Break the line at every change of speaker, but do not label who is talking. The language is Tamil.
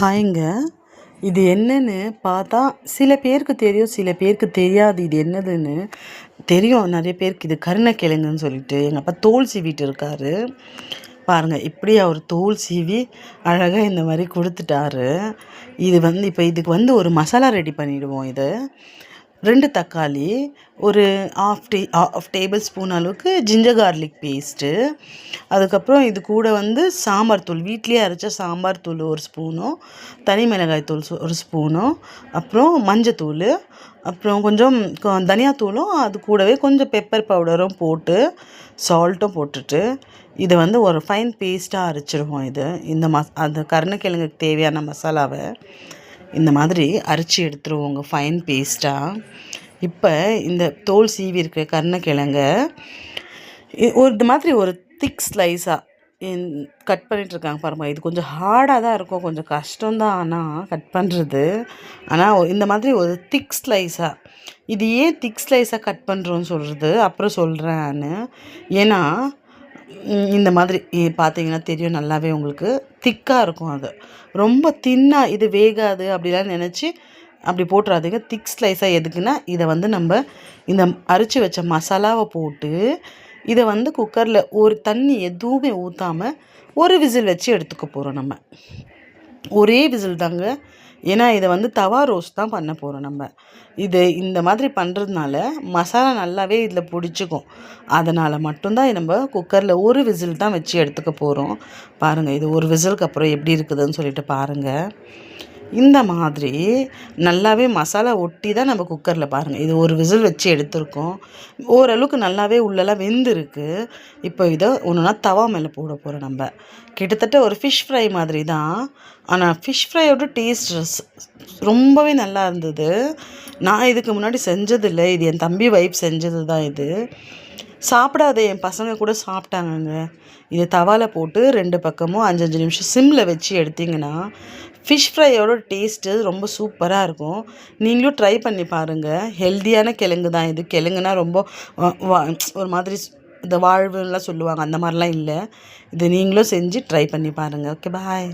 ஹாய்ங்க. இது என்னன்னு பார்த்தா சில பேருக்கு தெரியும், சில பேருக்கு தெரியாது இது என்னதுன்னு. தெரியும் நிறைய பேருக்கு இது கருணக்கிழங்குன்னு சொல்லிட்டு. எங்கள் அப்பா தோல் சீவிட்டு இருக்காரு. பாருங்க இப்படி அவர் தோல் சீவி அழகாக இந்த மாதிரி கொடுத்துட்டாரு. இது இப்போ இதுக்கு ஒரு மசாலா ரெடி பண்ணிவிடுவோம். இது 2 தக்காளி, ஒரு ஆஃப் டேபிள் ஸ்பூன் அளவுக்கு ஜிஞ்சர் கார்லிக் பேஸ்ட்டு, அதுக்கப்புறம் இது கூட சாம்பார் தூள், வீட்லேயே அரைச்ச சாம்பார் தூள் 1 ஸ்பூனும், தனி மிளகாய் தூள் 1 ஸ்பூனும், அப்புறம் மஞ்சத்தூள், அப்புறம் கொஞ்சம் தனியாத்தூளும், அது கூடவே கொஞ்சம் பெப்பர் பவுடரும் போட்டு சால்ட்டும் போட்டுட்டு இதை ஒரு ஃபைன் பேஸ்ட்டாக அரைச்சிடுவோம். அந்த கருணக்கிழங்குக்கு தேவையான மசாலாவை இந்த மாதிரி அரைச்சி எடுத்துருவோங்க ஃபைன் பேஸ்ட்டாக. இப்போ இந்த தோல் சீவி இருக்கிற கருணக்கிழங்க இது மாதிரி ஒரு திக் ஸ்லைஸாக கட் பண்ணிகிட்ருக்காங்க பாருங்கள். இது கொஞ்சம் ஹார்டாக தான் இருக்கும், கொஞ்சம் கஷ்டம்தான் ஆனால் கட் பண்ணுறது. ஆனால் இந்த மாதிரி ஒரு திக் ஸ்லைஸாக, இது ஏன் திக் ஸ்லைஸாக கட் பண்ணுறோன்னு சொல்கிறது அப்புறம் சொல்கிறேன் நான். ஏன்னா இந்த மாதிரி பார்த்தீங்கன்னா தெரியும், நல்லாவே உங்களுக்கு திக்காக இருக்கும். அது ரொம்ப தின்னாக இது வேகாது அப்படிலாம் நினச்சி அப்படி போட்டுறாதீங்க. திக் ஸ்லைஸாக எதுக்குன்னா இதை நம்ம இந்த அரைச்சி வச்ச மசாலாவை போட்டு இதை குக்கரில் ஒரு தண்ணி எதுவுமே ஊற்றாமல் ஒரு விசில் வச்சு எடுத்துக்க போகிறோம். நம்ம ஒரே விசில் தாங்க. ஏன்னா இதை தவா ரோஸ்ட் தான் பண்ண போகிறோம். நம்ம இந்த மாதிரி பண்ணுறதுனால மசாலா நல்லாவே இதில் பிடிச்சிக்கும். அதனால் மட்டும்தான் நம்ம குக்கரில் ஒரு விசில் தான் வச்சு எடுத்துக்க போகிறோம். பாருங்கள், இது ஒரு விசிலுக்கு அப்புறம் எப்படி இருக்குதுன்னு சொல்லிட்டு பாருங்கள். இந்த மாதிரி நல்லாவே மசாலா ஒட்டி தான் நம்ம குக்கரில் பாருங்கள். இது ஒரு விசில் வச்சு எடுத்துருக்கோம். ஓரளவுக்கு நல்லாவே உள்ளெல்லாம் வெந்திருக்கு. இப்போ இதை ஒன்றுனா தவா மேலே போட போகிறோம். நம்ம கிட்டத்தட்ட ஒரு ஃபிஷ் ஃப்ரை மாதிரி தான். ஆனால் ஃபிஷ் ஃப்ரையோட டேஸ்ட் ரொம்பவே நல்லா இருந்தது. நான் இதுக்கு முன்னாடி செஞ்சதில்லை. இது என் தம்பி வைஃப் செஞ்சது தான். இது சாப்பிடாத என் பசங்க கூட சாப்பிட்டாங்கங்க. இதை தவாவில் போட்டு 2 பக்கமும் 5 நிமிஷம் சிம்மில் வச்சு எடுத்திங்கன்னா ஃபிஷ் ஃப்ரையோட டேஸ்ட்டு ரொம்ப சூப்பராக இருக்கும். நீங்களும் ட்ரை பண்ணி பாருங்கள். ஹெல்த்தியான கிழங்கு தான் இது. கிழங்குனா ரொம்ப ஒரு மாதிரி இந்த வாழ்வுலாம் சொல்லுவாங்க, அந்த மாதிரிலாம் இல்லை. இது நீங்களும் செஞ்சு ட்ரை பண்ணி பாருங்கள். ஓகே, பாய்.